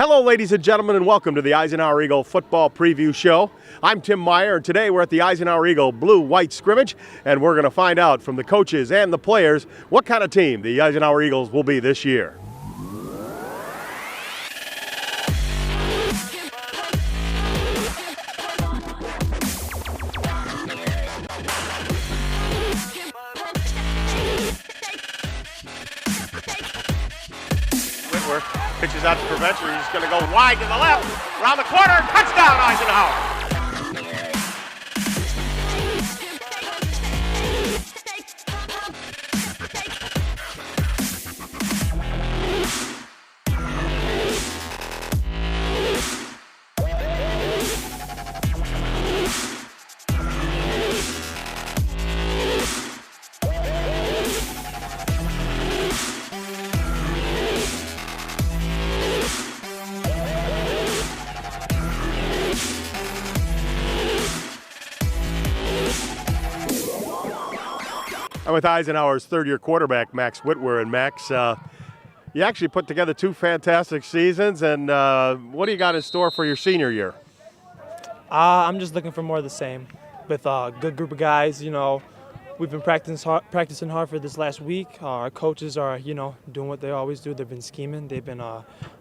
Hello, ladies and gentlemen, and welcome to the Eisenhower Eagle Football Preview Show. I'm Tim Meyer, and today we're at the Eisenhower Eagle Blue-White scrimmage, and we're going to find out from the coaches and the players what kind of team the Eisenhower Eagles will be this year. Pitches out to Preseason. He's going to go wide to the left, around the corner, touchdown Eisenhower. I'm with Eisenhower's third-year quarterback, Max Whitwer. And Max, you actually put together two fantastic seasons, and what do you got in store for your senior year? I'm just looking for more of the same with a good group of guys. You know, we've been practicing hard for this last week. Our coaches are, doing what they always do. They've been scheming. They've been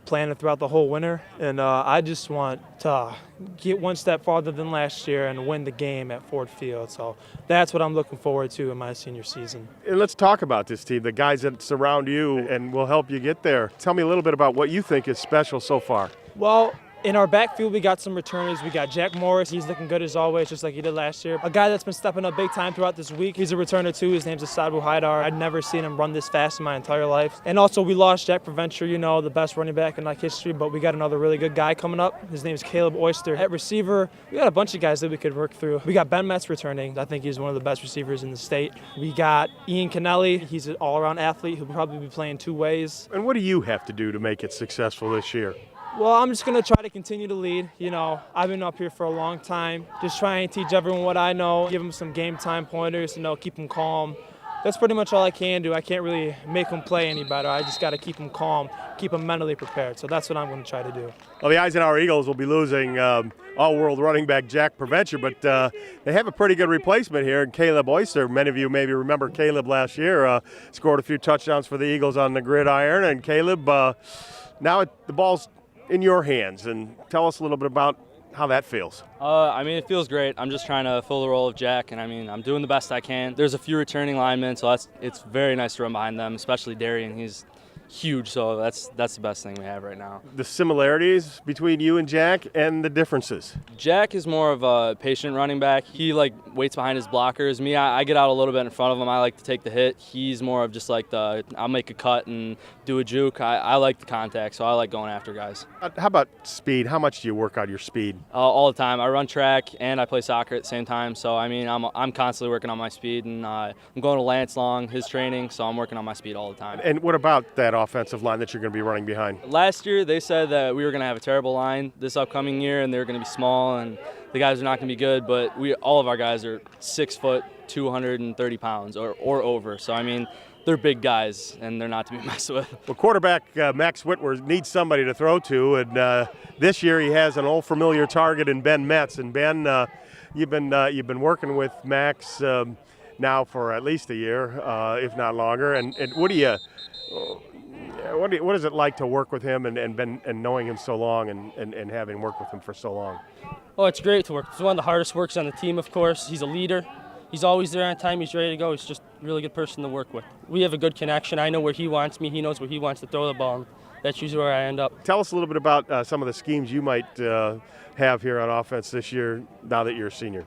planning throughout the whole winter. And I just want to get one step farther than last year and win the game at Ford Field. So that's what I'm looking forward to in my senior season. And let's talk about this team, the guys that surround you and will help you get there. Tell me a little bit about what you think is special so far. Well, in our backfield, we got some returners. We got Jack Morris. He's looking good as always, just like he did last year. A guy that's been stepping up big time throughout this week. He's a returner too. His name's Asadu Haidar. I'd never seen him run this fast in my entire life. And also, we lost Jack Preventure, the best running back in like history, but we got another really good guy coming up. His name's Caleb Oyster. At receiver, we got a bunch of guys that we could work through. We got Ben Metz returning. I think he's one of the best receivers in the state. We got Ian Kennelly. He's an all-around athlete who'll probably be playing two ways. And what do you have to do to make it successful this year? Well, I'm just going to try to continue to lead. I've been up here for a long time. Just try and teach everyone what I know, give them some game time pointers, keep them calm. That's pretty much all I can do. I can't really make them play any better. I just got to keep them calm, keep them mentally prepared. So that's what I'm going to try to do. Well, the Eisenhower Eagles will be losing all-world running back Jack Preventure, but they have a pretty good replacement here in Caleb Oyster. Many of you maybe remember Caleb last year, scored a few touchdowns for the Eagles on the gridiron. And Caleb, now the ball's in your hands, and tell us a little bit about how that feels. It feels great. I'm just trying to fill the role of Jack, and I'm doing the best I can. There's a few returning linemen, so it's very nice to run behind them, especially Darian. He's huge, so that's the best thing we have right now. The similarities between you and Jack and the differences? Jack is more of a patient running back. He waits behind his blockers. Me, I get out a little bit in front of him. I like to take the hit. He's more of just I'll make a cut and do a juke. I like the contact, so I like going after guys. How about speed? How much do you work on your speed? All the time. I run track and I play soccer at the same time, so I'm constantly working on my speed, and I'm going to Lance Long, his training, so I'm working on my speed all the time. And what about that offensive line that you're going to be running behind? Last year they said that we were going to have a terrible line this upcoming year, and they were going to be small and the guys are not going to be good, but all of our guys are 6 foot, 230 pounds or over. So they're big guys, and they're not to be messed with. Well, quarterback Max Whitwer needs somebody to throw to, and this year he has an old familiar target in Ben Metz. And Ben, you've been working with Max now for at least a year, if not longer. And what is it like to work with him and knowing him so long and having worked with him for so long? Oh, it's great to work. He's one of the hardest workers on the team, of course. He's a leader. He's always there on time. He's ready to go. He's just a really good person to work with. We have a good connection. I know where he wants me. He knows where he wants to throw the ball. That's usually where I end up. Tell us a little bit about some of the schemes you might have here on offense this year now that you're a senior.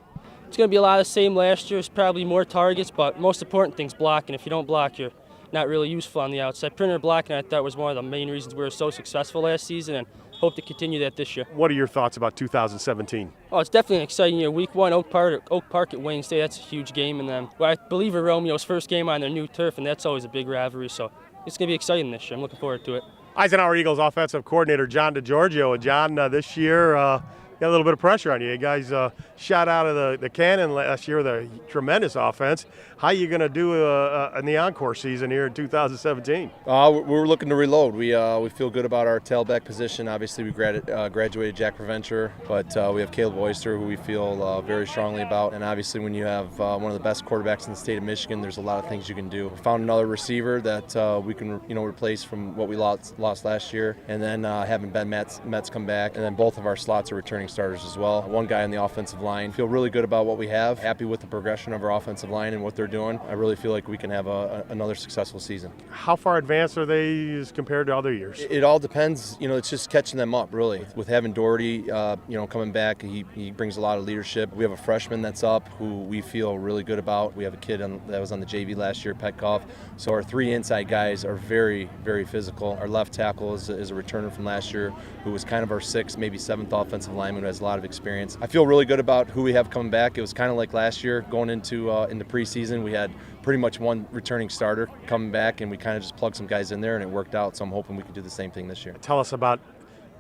It's going to be a lot of the same last year. It's probably more targets, but most important thing's blocking. If you don't block, you're not really useful on the outside. Perimeter blocking, I thought, was one of the main reasons we were so successful last season, and hope to continue that this year. What are your thoughts about 2017? Oh, it's definitely an exciting year. Week 1, Oak Park at Wayne State, that's a huge game. And then I believe it's Romeo's first game on their new turf, and that's always a big rivalry. So it's going to be exciting this year. I'm looking forward to it. Eisenhower Eagles offensive coordinator John DeGiorgio. And John, this year got a little bit of pressure on you. You guys shot out of the cannon last year with a tremendous offense. How are you going to do in the encore season here in 2017? We're looking to reload. We feel good about our tailback position. Obviously, we graduated Jack Preventure, but we have Caleb Oyster, who we feel very strongly about. And obviously, when you have one of the best quarterbacks in the state of Michigan, there's a lot of things you can do. We found another receiver that we can replace from what we lost last year, and then having Ben Metz come back, and then both of our slots are returning starters as well. One guy on the offensive line. Feel really good about what we have. Happy with the progression of our offensive line and what they're doing. I really feel like we can have another successful season. How far advanced are they as compared to other years? It all depends. It's just catching them up, really. With having Doherty, coming back, he brings a lot of leadership. We have a freshman that's up who we feel really good about. We have a kid that was on the JV last year, Petkoff. So our three inside guys are very, very physical. Our left tackle is a returner from last year who was kind of our sixth, maybe seventh offensive lineman who has a lot of experience. I feel really good about who we have coming back. It was kind of like last year going into preseason. We had pretty much one returning starter coming back, and we kind of just plugged some guys in there, and it worked out. So I'm hoping we can do the same thing this year. Tell us about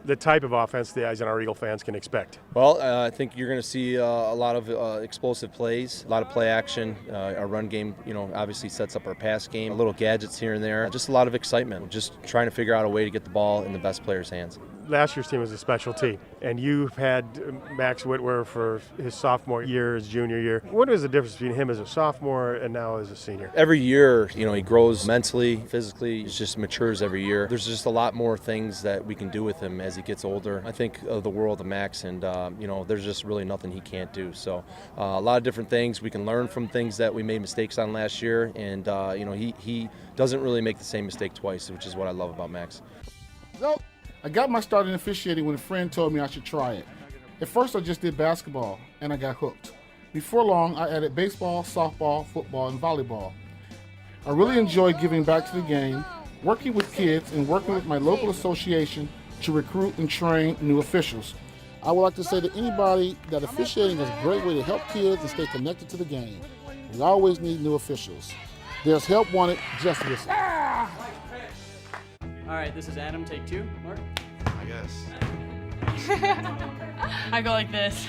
the type of offense the Eisenhower Eagle fans can expect. Well, I think you're going to see a lot of explosive plays, a lot of play action. Our run game, obviously sets up our pass game. Little gadgets here and there. Just a lot of excitement. Just trying to figure out a way to get the ball in the best players' hands. Last year's team was a special team, and you've had Max Whitwer for his sophomore year, his junior year. What is the difference between him as a sophomore and now as a senior? Every year, he grows mentally, physically. He just matures every year. There's just a lot more things that we can do with him as he gets older. I think of the world of Max, and there's just really nothing he can't do. So a lot of different things. We can learn from things that we made mistakes on last year, and he doesn't really make the same mistake twice, which is what I love about Max. So, I got my start in officiating when a friend told me I should try it. At first I just did basketball, and I got hooked. Before long, I added baseball, softball, football, and volleyball. I really enjoyed giving back to the game, working with kids, and working with my local association to recruit and train new officials. I would like to say to anybody that officiating is a great way to help kids and stay connected to the game. We always need new officials. There's help wanted, just listen. All right, this is Adam, take two. Mark? I guess. I go like this.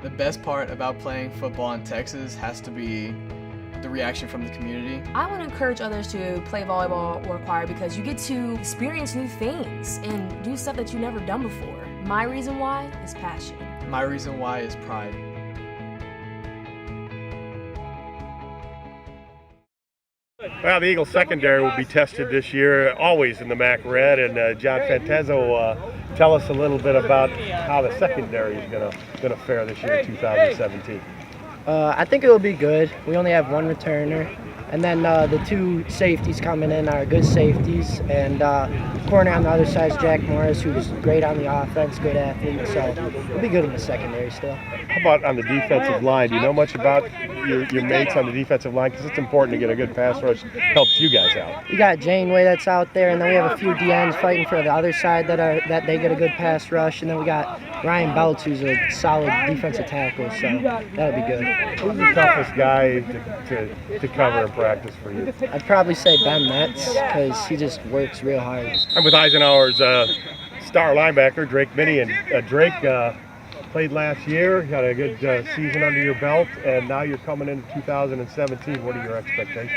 The best part about playing football in Texas has to be the reaction from the community. I want to encourage others to play volleyball or choir because you get to experience new things and do stuff that you've never done before. My reason why is passion. My reason why is pride. Well, the Eagles secondary will be tested this year, always in the MAC Red, and John Fantezzo, tell us a little bit about how the secondary is going to fare this year in 2017. I think it'll be good. We only have one returner, and then the two safeties coming in are good safeties, and corner on the other side is Jack Morris, who's great on the offense, good athlete, so it'll be good in the secondary still. How about on the defensive line? Do you know much about your mates on the defensive line? Because it's important to get a good pass rush. Helps you guys out. We got Janeway that's out there, and then we have a few DNs fighting for the other side that they get a good pass rush, and then we got Ryan Beltz, who's a solid defensive tackle, so that'll be good. Who's the toughest guy to cover in practice for you? I'd probably say Ben Metz, because he just works real hard. I'm with Eisenhower's star linebacker, Drake Minnie, and Drake played last year, got a good season under your belt, and now you're coming into 2017. What are your expectations?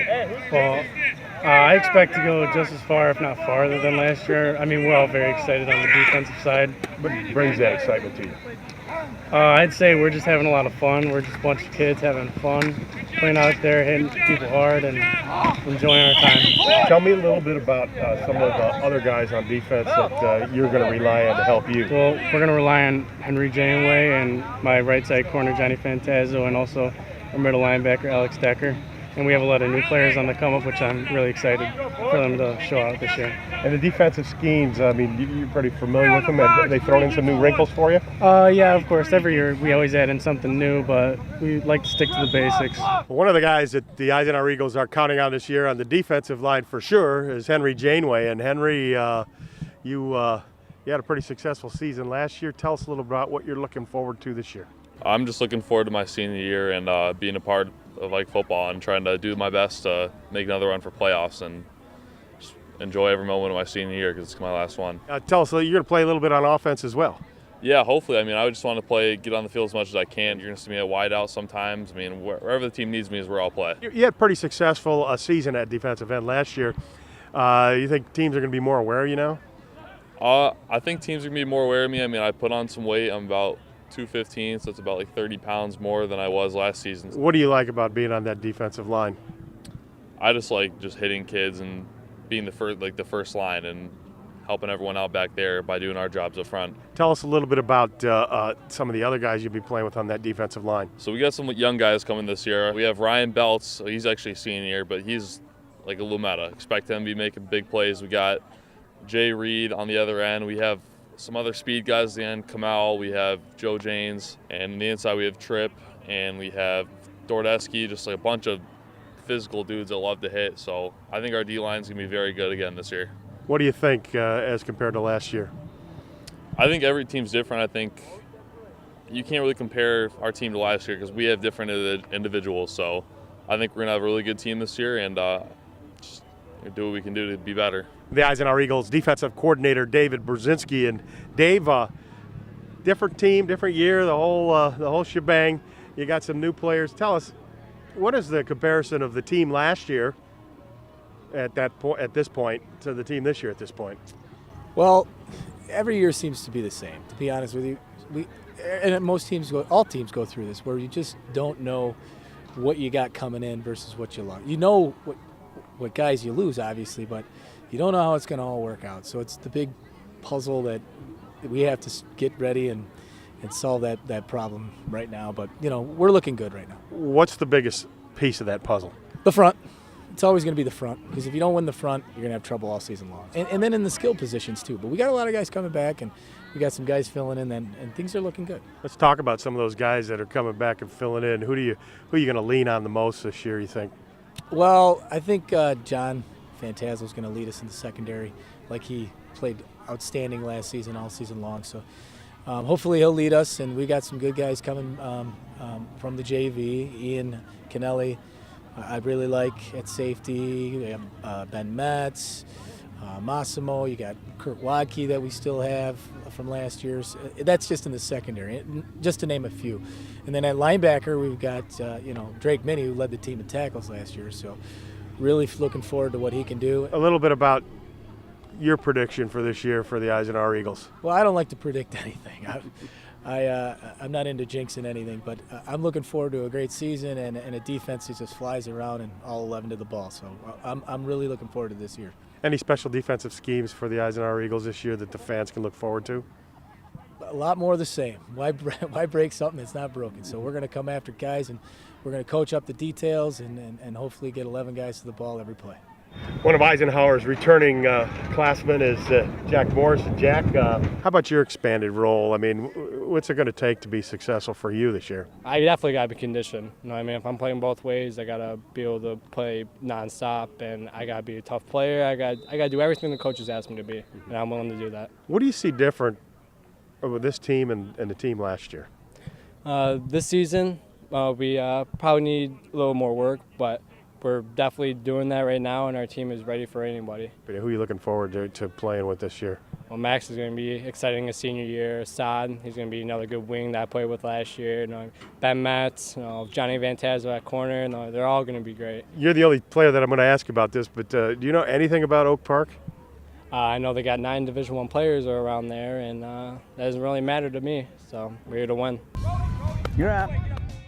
Well, I expect to go just as far, if not farther, than last year. I mean, we're all very excited on the defensive side. What brings that excitement to you? I'd say we're just having a lot of fun. We're just a bunch of kids having fun, playing out there, hitting people hard, and enjoying our time. Tell me a little bit about some of the other guys on defense that you're going to rely on to help you. Well, we're going to rely on Henry Janeway and my right side corner, Johnny Fantazzo, and also our middle linebacker, Alex Decker. And we have a lot of new players on the come up, which I'm really excited for them to show out this year. And the defensive schemes, I mean, you're pretty familiar with them. Have they thrown in some new wrinkles for you? Yeah, of course. Every year we always add in something new, but we like to stick to the basics. One of the guys that the Eisenhower Eagles are counting on this year on the defensive line for sure is Henry Janeway. And Henry, you had a pretty successful season last year. Tell us a little about what you're looking forward to this year. I'm just looking forward to my senior year and being a part of football and trying to do my best to make another run for playoffs and just enjoy every moment of my senior year because it's my last one. Tell us, you're going to play a little bit on offense as well. Yeah, hopefully. I mean, I just want to get on the field as much as I can. You're going to see me at wide out sometimes. I mean, wherever the team needs me is where I'll play. You had a pretty successful season at defensive end last year. You think teams are going to be more aware of you now? I think teams are going to be more aware of me. I mean, I put on some weight. I'm about 215, so it's about like 30 pounds more than I was last season. What do you like about being on that defensive line? I just like hitting kids and being the first line and helping everyone out back there by doing our jobs up front. Tell us a little bit about some of the other guys you'll be playing with on that defensive line. So we got some young guys coming this year. We have Ryan Belts. He's actually a senior, but he's like a Lumetta. Expect him to be making big plays. We got Jay Reed on the other end. We have some other speed guys at the end, Kamal. We have Joe Janes. And on the inside we have Tripp. And we have Dordeski, just like a bunch of physical dudes that love to hit. So I think our D-line's going to be very good again this year. What do you think as compared to last year? I think every team's different. I think you can't really compare our team to last year because we have different individuals. So I think we're going to have a really good team this year and just do what we can do to be better. The Eisenhower Eagles defensive coordinator David Brzezinski. And Dave, different team, different year, the whole shebang. You got some new players. Tell us, what is the comparison of the team last year at this point to the team this year at this point? Well, every year seems to be the same, to be honest with you. All teams go through this, where you just don't know what you got coming in versus what you lost. You know what guys you lose, obviously, but you don't know how it's going to all work out. So it's the big puzzle that we have to get ready and solve that problem right now. But, we're looking good right now. What's the biggest piece of that puzzle? The front. It's always going to be the front, because if you don't win the front, you're going to have trouble all season long. And then in the skill positions, too. But we got a lot of guys coming back, and we got some guys filling in, and things are looking good. Let's talk about some of those guys that are coming back and filling in. Who are you going to lean on the most this year, you think? Well, I think John Fantasil is going to lead us in the secondary, like he played outstanding last season, all season long. So hopefully he'll lead us, and we got some good guys coming from the JV. Ian Kennelly, I really like at safety. We have Ben Metz, Massimo. You got Kurt Wadke that we still have from last year's. That's just in the secondary, just to name a few. And then at linebacker, we've got Drake Minnie, who led the team in tackles last year. So really looking forward to what he can do. A little bit about your prediction for this year for the Eisenhower Eagles. Well, I don't like to predict anything. I'm not into jinxing anything, but I'm looking forward to a great season and a defense that just flies around and all 11 to the ball. So I'm really looking forward to this year. Any special defensive schemes for the Eisenhower Eagles this year that the fans can look forward to? A lot more of the same. Why break something that's not broken? So we're going to come after guys, and we're going to coach up the details and hopefully get 11 guys to the ball every play. One of Eisenhower's returning classmen is Jack Morris. Jack, how about your expanded role? I mean, what's it going to take to be successful for you this year? I definitely got to be conditioned. You know what I mean? If I'm playing both ways, I got to be able to play nonstop, and I got to be a tough player. I got to do everything the coaches ask me to be, and I'm willing to do that. What do you see different with this team and the team last year? This season, we probably need a little more work, but we're definitely doing that right now, and our team is ready for anybody. Who are you looking forward to playing with this year? Well, Max is going to be exciting his senior year. Saad, he's going to be another good wing that I played with last year. Ben Metz, Johnny Fantasil at corner. They're all going to be great. You're the only player that I'm going to ask about this, but do you know anything about Oak Park? I know they got 9 Division I players around there, and that doesn't really matter to me. So we're here to win. You're up.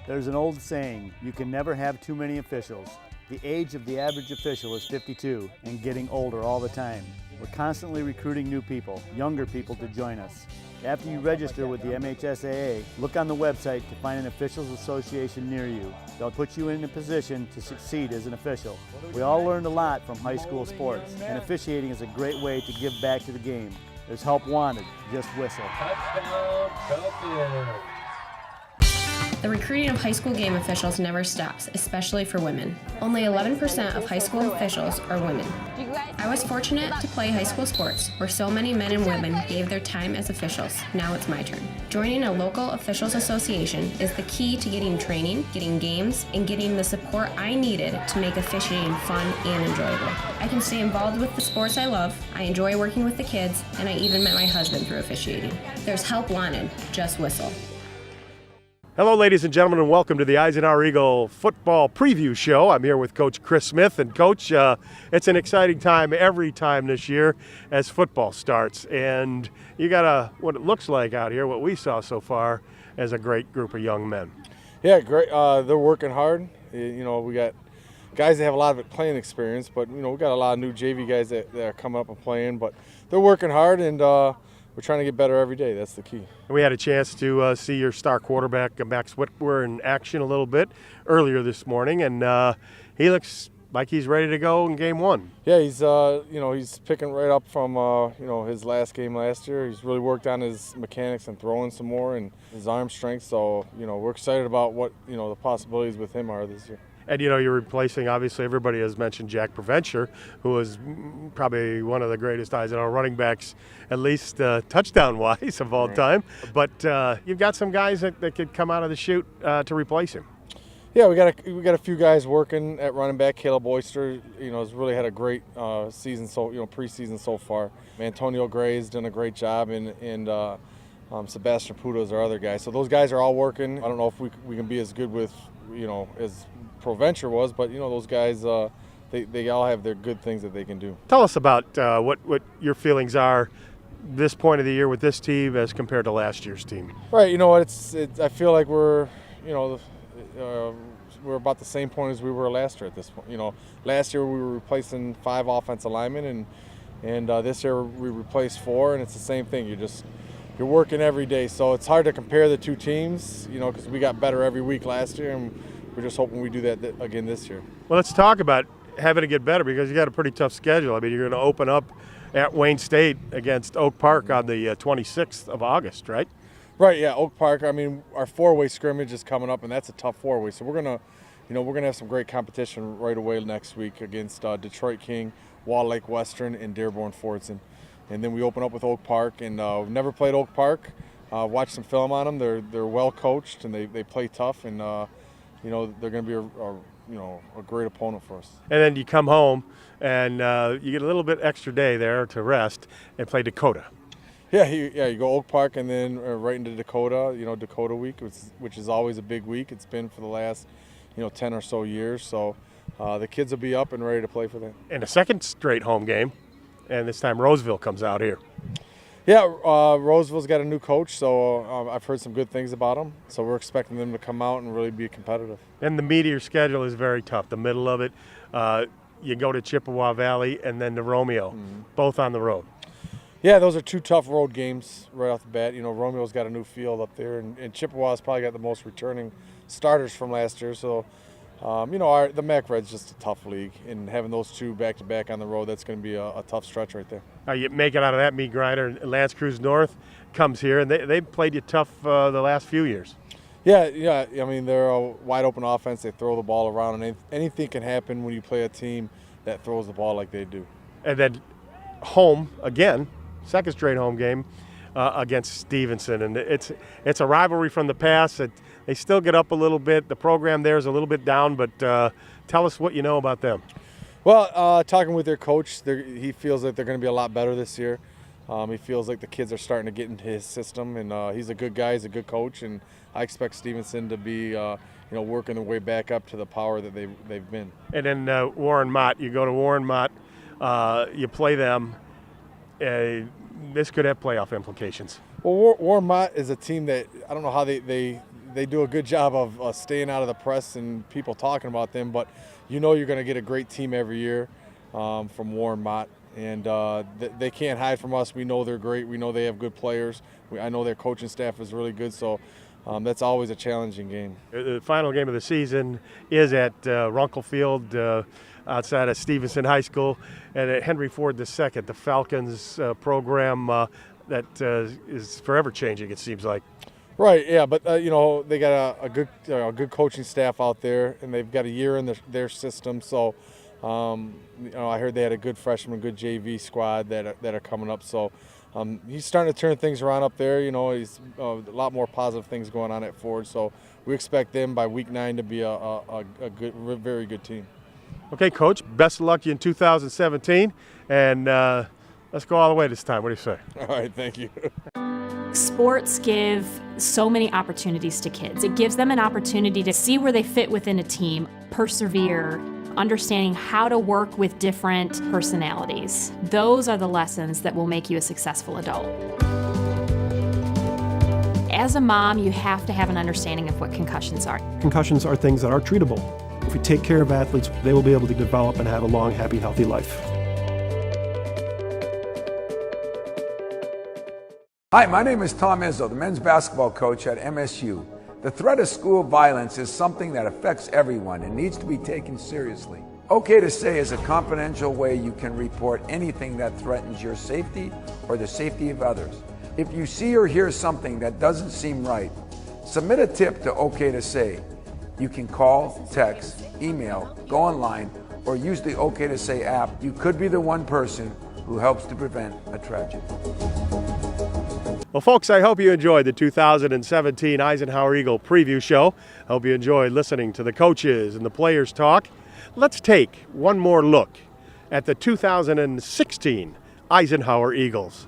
There's an old saying, you can never have too many officials. The age of the average official is 52 and getting older all the time. We're constantly recruiting new people, younger people to join us. After you register with the MHSAA, look on the website to find an officials association near you. They'll put you in a position to succeed as an official. We all learned a lot from high school sports, and officiating is a great way to give back to the game. There's help wanted, just whistle. Touchdown, Shelby. The recruiting of high school game officials never stops, especially for women. Only 11% of high school officials are women. I was fortunate to play high school sports where so many men and women gave their time as officials. Now it's my turn. Joining a local officials association is the key to getting training, getting games, and getting the support I needed to make officiating fun and enjoyable. I can stay involved with the sports I love, I enjoy working with the kids, and I even met my husband through officiating. There's help wanted, just whistle. Hello, ladies and gentlemen, and welcome to the Eisenhower Eagle Football Preview Show. I'm here with Coach Chris Smith. And, Coach, it's an exciting time every time this year as football starts. And you got what it looks like out here, what we saw so far, as a great group of young men. Yeah, great. They're working hard. You know, we got guys that have a lot of playing experience, but, you know, we got a lot of new JV guys that are coming up and playing. But they're working hard, and we're trying to get better every day. That's the key. We had a chance to see your star quarterback, Max Whitwer, in action a little bit earlier this morning, and he looks like he's ready to go in game one. Yeah, he's he's picking right up from his last game last year. He's really worked on his mechanics and throwing some more and his arm strength. So we're excited about what the possibilities with him are this year. And, you're replacing, obviously, everybody has mentioned Jack Preventure, who is probably one of the greatest Eisenhower running backs, at least touchdown-wise of all time. But you've got some guys that could come out of the chute to replace him. Yeah, we got a few guys working at running back. Caleb Oyster, has really had a great season, preseason so far. Antonio Gray's done a great job, and Sebastian Puto is our other guy. So those guys are all working. I don't know if we can be as good with, as Proventure was, but those guys, they all have their good things that they can do. Tell us about what your feelings are this point of the year with this team as compared to last year's team. Right, I feel like we're about the same point as we were last year at this point. Last year we were replacing 5 offensive linemen, and this year we replaced 4, and it's the same thing. You're working every day, so it's hard to compare the two teams, because we got better every week last year, and we're just hoping we do that again this year. Well, let's talk about having to get better, because you got a pretty tough schedule. I mean, you're going to open up at Wayne State against Oak Park on the 26th of August, right? Right, yeah, Oak Park. I mean, our 4-way scrimmage is coming up, and that's a tough 4-way. So we're gonna have some great competition right away next week against Detroit King, Wall Lake Western, and Dearborn Fordson. And then we open up with Oak Park, and we've never played Oak Park. Watched some film on them. They're well coached, and they play tough, and they're going to be a great opponent for us. And then you come home, and you get a little bit extra day there to rest and play Dakota. Yeah, you go Oak Park and then right into Dakota, Dakota week, which is always a big week. It's been for the last, 10 or so years. So the kids will be up and ready to play for that. And a second straight home game, and this time Roseville comes out here. Yeah, Roseville's got a new coach, so I've heard some good things about them. So we're expecting them to come out and really be competitive. And the meat of your schedule is very tough. The middle of it, you go to Chippewa Valley and then to Romeo, both on the road. Yeah, those are 2 tough road games right off the bat. Romeo's got a new field up there, and Chippewa's probably got the most returning starters from last year. So, the MAC Red's just a tough league, and having those 2 back-to-back on the road, that's going to be a tough stretch right there. You make it out of that meat grinder, and Lance Cruz North comes here, and they played you tough the last few years. Yeah. I mean, they're a wide-open offense. They throw the ball around, and anything can happen when you play a team that throws the ball like they do. And then home again. Second straight home game against Stevenson, and it's a rivalry from the past. They still get up a little bit. The program there is a little bit down, but tell us what you know about them. Well, talking with their coach, he feels that they're going to be a lot better this year. He feels like the kids are starting to get into his system, and he's a good guy. He's a good coach, and I expect Stevenson to be working their way back up to the power that they've been. And then Warren Mott, you go to Warren Mott, you play them. This could have playoff implications. Well, Warren Mott is a team that I don't know how they do a good job of staying out of the press and people talking about them, but you're going to get a great team every year from Warren Mott, and they can't hide from us. We know they're great. We know they have good players. I know their coaching staff is really good, so that's always a challenging game. The final game of the season is at Runkle Field outside of Stevenson High School, and at Henry Ford II, the Falcons program that is forever changing, it seems like. Right, yeah, but they got a good coaching staff out there, and they've got a year in their system. So, I heard they had a good freshman, good JV squad that are coming up. So, he's starting to turn things around up there. He's a lot more positive things going on at Ford. So, we expect them by week 9 to be a good, very good team. Okay, Coach, best of luck in 2017, and let's go all the way this time. What do you say? All right, thank you. Sports give so many opportunities to kids. It gives them an opportunity to see where they fit within a team, persevere, understanding how to work with different personalities. Those are the lessons that will make you a successful adult. As a mom, you have to have an understanding of what concussions are. Concussions are things that are treatable. If we take care of athletes, they will be able to develop and have a long, happy, healthy life. Hi, my name is Tom Izzo, the men's basketball coach at MSU. The threat of school violence is something that affects everyone and needs to be taken seriously. Okay to Say is a confidential way you can report anything that threatens your safety or the safety of others. If you see or hear something that doesn't seem right, submit a tip to OK to Say. You can call, text, email, go online, or use the OK to Say app. You could be the one person who helps to prevent a tragedy. Well, folks, I hope you enjoyed the 2017 Eisenhower Eagle preview show. I hope you enjoyed listening to the coaches and the players talk. Let's take one more look at the 2016 Eisenhower Eagles.